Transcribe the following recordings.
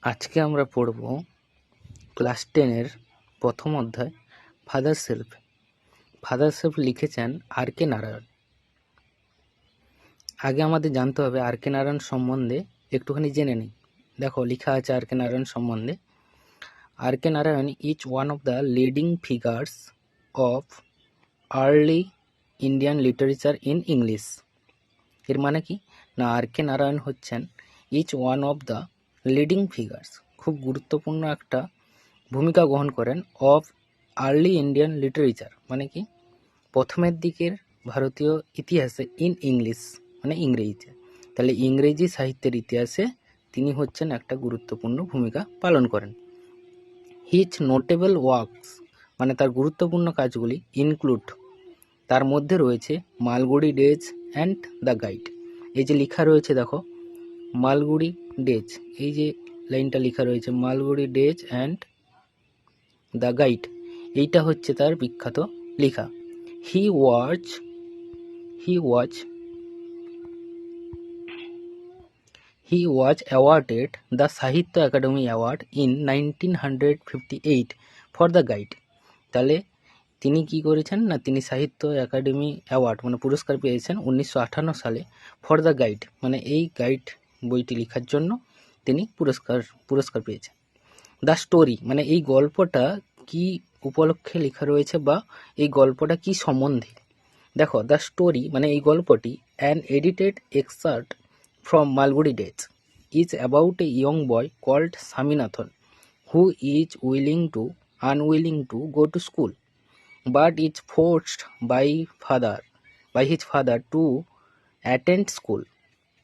আজকে আমরা পড়ব ক্লাস 10-এর প্রথম অধ্যায় ফাদার সেলফ। ফাদার সেলফ লিখেছেন আর.কে. নারায়ণ। আগে আমাদের জানতে হবে আর.কে. নারায়ণ সম্বন্ধে একটুখানি জেনে নিই। দেখো লেখা আছে আর.কে. নারায়ণ সম্বন্ধে, R K. Narayan is one of the leading figures of early Indian literature in English. এর মানে কি না, আর.কে. নারায়ণ হচ্ছেন is one of the leading figures, খুব গুরুত্বপূর্ণ একটা ভূমিকা গ্রহণ করেন অফ আর্লি ইন্ডিয়ান লিটারেচার, মানে কি প্রথমের দিকের ভারতীয় ইতিহাসে, ইন ইংলিশ মানে ইংরেজিতে। তাহলে ইংরেজি সাহিত্যের ইতিহাসে তিনি হচ্ছেন একটা গুরুত্বপূর্ণ ভূমিকা পালন করেন। হিজ নোটেবল ওয়ার্কস মানে তার গুরুত্বপূর্ণ কাজগুলি ইনক্লুড, তার মধ্যে রয়েছে Malgudi days and the guide. এই যে লেখা রয়েছে দেখো মালগুড়ি ডেজ, এই যে লাইনটা লেখা রয়েছে Malgudi days and the guide, এইটা হচ্ছে তার বিখ্যাত লেখা। হি ওয়াজ অ্যাওয়ার্ডেড দ্য সাহিত্য academy award in 1958 for the guide. তাহলে তিনি কি করেছেন না, তিনি সাহিত্য একাডেমি অ্যাওয়ার্ড মানে পুরস্কার পেয়েছেন 1958 সালে ফর দ্য গাইড, মানে এই গাইড বইটি লেখার জন্য তিনি পুরস্কার পেয়েছেন। দ্য স্টোরি মানে এই গল্পটা কি উপলক্ষে লেখা রয়েছে বা এই গল্পটা কি সম্বন্ধে। দেখো দ্য স্টোরি মানে এই গল্পটি an edited excerpt from Malgudi Days is about a young boy called Swaminathan who is unwilling to go to school but is forced by his father to attend school.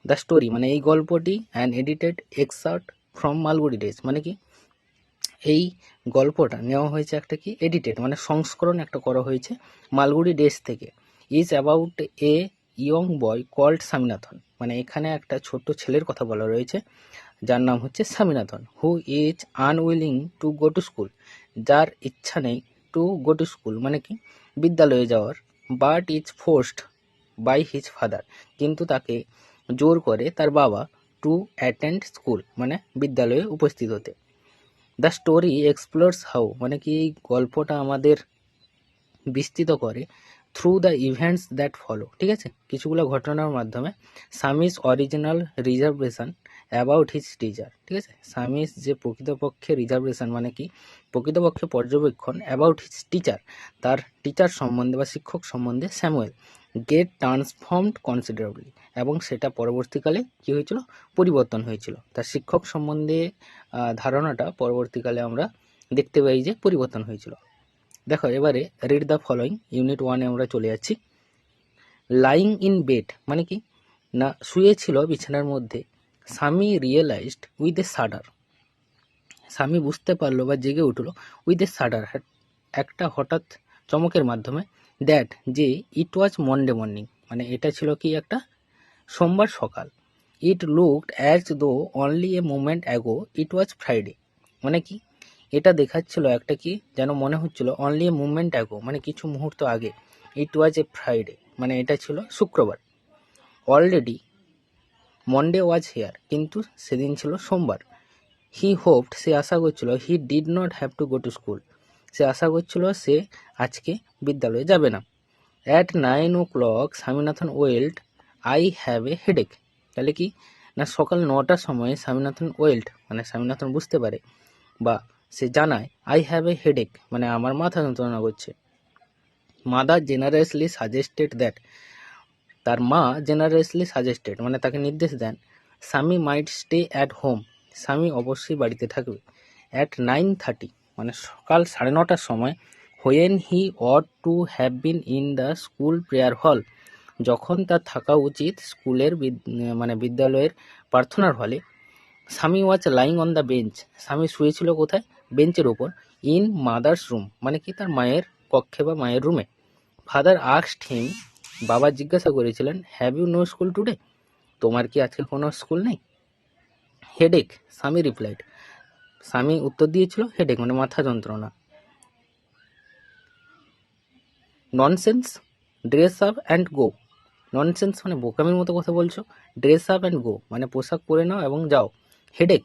The story মানে এই গল্পটি an edited excerpt from Malgudi days, মানে কি এই গল্পটা নেওয়া হয়েছে একটা কি এডিটেড মানে সংস্করণ একটা করা হয়েছে মালগুড়ি ডেজ থেকে। Is about a young boy called Swaminathan, মানে এখানে একটা ছোট্ট ছেলের কথা বলা রয়েছে যার নাম হচ্ছে Swaminathan. Who is unwilling to go to school, যার ইচ্ছা নেই টু গো টু স্কুল মানে কি বিদ্যালয়ে যাওয়ার, but is forced by his father, কিন্তু তাকে জোর করে তার বাবা টু অ্যাটেন্ড স্কুল মানে বিদ্যালয়ে উপস্থিত হতে। দ্য স্টোরি এক্সপ্লোরস হাউ মানে কি এই গল্পটা আমাদের বিস্তৃত করে through the events that follow, ঠিক আছে, কিছুগুলো ঘটনার মাধ্যমে Swami's original reservation about his teacher, ঠিক আছে, স্বামীস যে প্রকৃতপক্ষে রিজার্ভেশন মানে কি প্রকৃতপক্ষে পর্যবেক্ষণ অ্যাবাউট হিজ টিচার, তার টিচার সম্বন্ধে বা শিক্ষক সম্বন্ধে স্যামুয়েল গেট ট্রান্সফর্মড কনসিডারেবলি, এবং সেটা পরবর্তীকালে কী হয়েছিল পরিবর্তন হয়েছিল, তার শিক্ষক সম্বন্ধে ধারণাটা পরবর্তীকালে আমরা দেখতে পাই যে পরিবর্তন হয়েছিল। দেখো এবারে রিড দ্য ফলোয়িং, ইউনিট 1-এ আমরা চলে যাচ্ছি। লাইং ইন বেড মানে কি না শুয়েছিল বিছানার মধ্যে, স্বামী রিয়েলাইজড উইথ এ শাডার, স্বামী বুঝতে পারলো বা জেগে উঠলো উইথ এ শাডার একটা হঠাৎ চমকের মাধ্যমে, দ্যাট যে ইট ওয়াজ মন্ডে মর্নিং মানে এটা ছিল কি একটা সোমবার সকাল, it looked as though only a moment ago it was Friday, মানে কি এটা দেখাচ্ছিল একটা কি যেন মনে হচ্ছিল অনলি এ মুভমেন্ট অ্যাগো মানে কিছু মুহূর্ত আগে, ইট ওয়াজ এ ফ্রাইডে মানে এটা ছিল শুক্রবার, অলরেডি মন্ডে ওয়াজ হেয়ার কিন্তু সেদিন ছিল সোমবার, হি হোপড সে আশা করছিল, he did not have to go to school সে আশা করছিল সে আজকে বিদ্যালয়ে যাবে না। At 9 o'clock Swaminathan wailed I have a headache, তাহলে কি না সকাল 9টার সময় স্বামীনাথন ওয়েল্ড মানে স্বামীনাথন বুঝতে পারে বা সে জানায় আই হ্যাভ এ হেডেক মানে আমার মাথা যন্ত্রণা করছে। মাদার জেনারেসলি সাজেস্টেড দ্যাট, তার মা জেনারেসলি সাজেস্টেড মানে তাকে নির্দেশ দেন, স্বামী মাইট স্টে অ্যাট হোম স্বামী অবশ্যই বাড়িতে থাকবে। অ্যাট 9:30 মানে সকাল 9:30টার সময়, when he ought to have been in the school prayer hall যখন তার থাকা উচিত স্কুলের মানে বিদ্যালয়ের প্রার্থনার হলে, স্বামী was lying on the bench স্বামী শুয়েছিল কোথায় বেঞ্চের ওপর, ইন মাদার্স রুম মানে কি তার মায়ের কক্ষে বা মায়ের রুমে। ফাদার আস্কড হিম বাবা জিজ্ঞাসা করেছিলেন, have you no school today তোমার কি আজকে কোনো স্কুল নেই। হেডেক স্বামী রিপ্লাইড স্বামী উত্তর দিয়েছিল হেডেক মানে মাথা যন্ত্রণা। Nonsense dress up and go, nonsense মানে বোকামির মতো কথা বলছো, ড্রেস আপ অ্যান্ড গো মানে পোশাক পরে নাও এবং যাও। হেডেক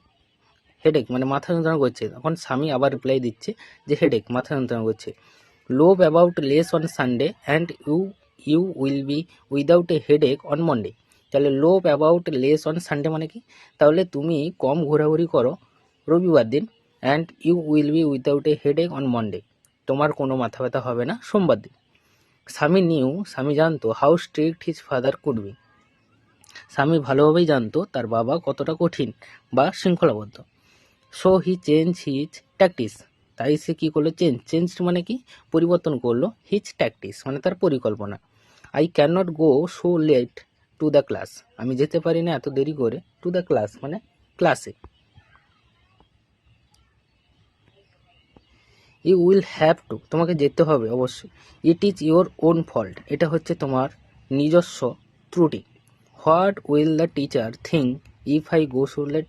হেডেক মানে মাথা যন্ত্রণা করছে। তখন স্বামী আবার রিপ্লাই দিচ্ছে যে হেডেক মাথা যন্ত্রণা করছে। Loaf about less on Sunday and you will be without a headache on Monday. তাহলে loaf about less on Sunday মানে কি, তাহলে তুমি কম ঘোরাঘুরি করো রবিবার দিন, and you will be without a headache on Monday, তোমার কোনো মাথা ব্যথা হবে না সোমবার দিন। স্বামী জানতো how strict his father could be. Swami ভালোভাবেই জানতো তার বাবা কতটা কঠিন বা শৃঙ্খলাবদ্ধ। So he change his tactics, তাই সে কী করলো, চেঞ্জ মানে কি, পরিবর্তন করলো, হিজ ট্যাকটিস মানে তার পরিকল্পনা। I can not go so late to the class, আমি যেতে পারি না এত দেরি করে টু দ্য ক্লাস মানে ক্লাসে। ইউ উইল হ্যাভ টু, তোমাকে যেতে হবে অবশ্যই। It is your own fault, এটা হচ্ছে তোমার নিজস্ব ত্রুটি। What will the teacher think if I go so late,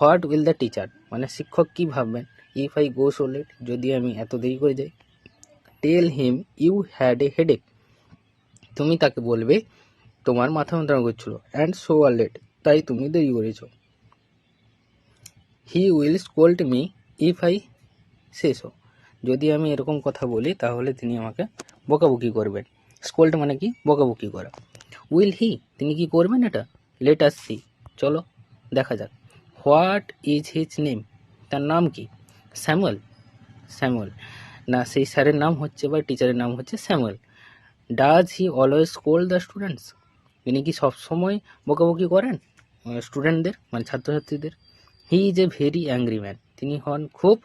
what will the teacher মানে শিক্ষক কী ভাববেন, if I go so late যদি আমি এত দেরি করে যাই। Tell him you had a headache, তুমি তাকে বলবে তোমার মাথা যন্ত্রণা করছিল, অ্যান্ড সো আর লেট, তাই তুমি দেরি করেছ। He will scold me if I say so, যদি আমি এরকম কথা বলি তাহলে তিনি আমাকে বকাবকি করবেন। স্কোল্ড মানে কি, বকাবকি করা। উইল হি, তিনি কি করবেন এটা, লেট আস সি, চলো দেখা যাক। হোয়াট ইজ হিজ নেম, তার নাম কি, স্যামুয়েল না, সেই স্যারের নাম হচ্ছে বা টিচারের নাম হচ্ছে Samuel. Does he always scold the students, তিনি কি সবসময় বকাবকি করেন স্টুডেন্টদের মানে ছাত্রছাত্রীদের। He is a very angry man, তিনি হন খুব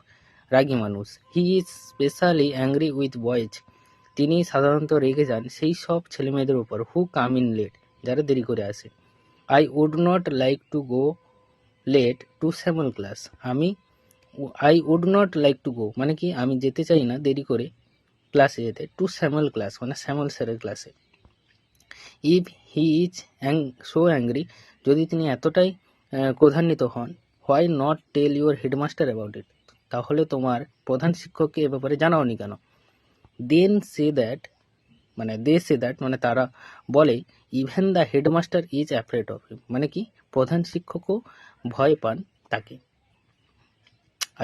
রাগী মানুষ। He is specially angry with boys, তিনি সাধারণত রেগে যান সেই সব ছেলেমেয়েদের উপর হু কাম ইন লেট, যারা দেরি করে আসে। I would not like to go late to Samuel class, I would not like to go মানে কি, আমি যেতে চাই না দেরি করে ক্লাসে যেতে, টু স্যামুয়েল ক্লাস মানে স্যামুয়েল স্যারের ক্লাসে। If he is so angry, যদি তিনি এতটাই ক্রোধান্বিত হন, why not tell your headmaster about it, তাহলে তোমার প্রধান শিক্ষককে এ ব্যাপারে জানাওনি কেন। দেন সে দ্যাট মানে দে সে দ্যাট মানে তারা বলে, even the headmaster is afraid of him, মানে কি প্রধান শিক্ষকও ভয় পান তাকে।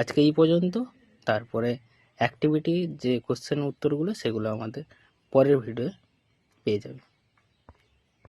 আজকে এই পর্যন্ত, তারপরে অ্যাক্টিভিটি যে কোশ্চেন উত্তরগুলো সেগুলো আমাদের পরের ভিডিওয়ে পেয়ে যাবে।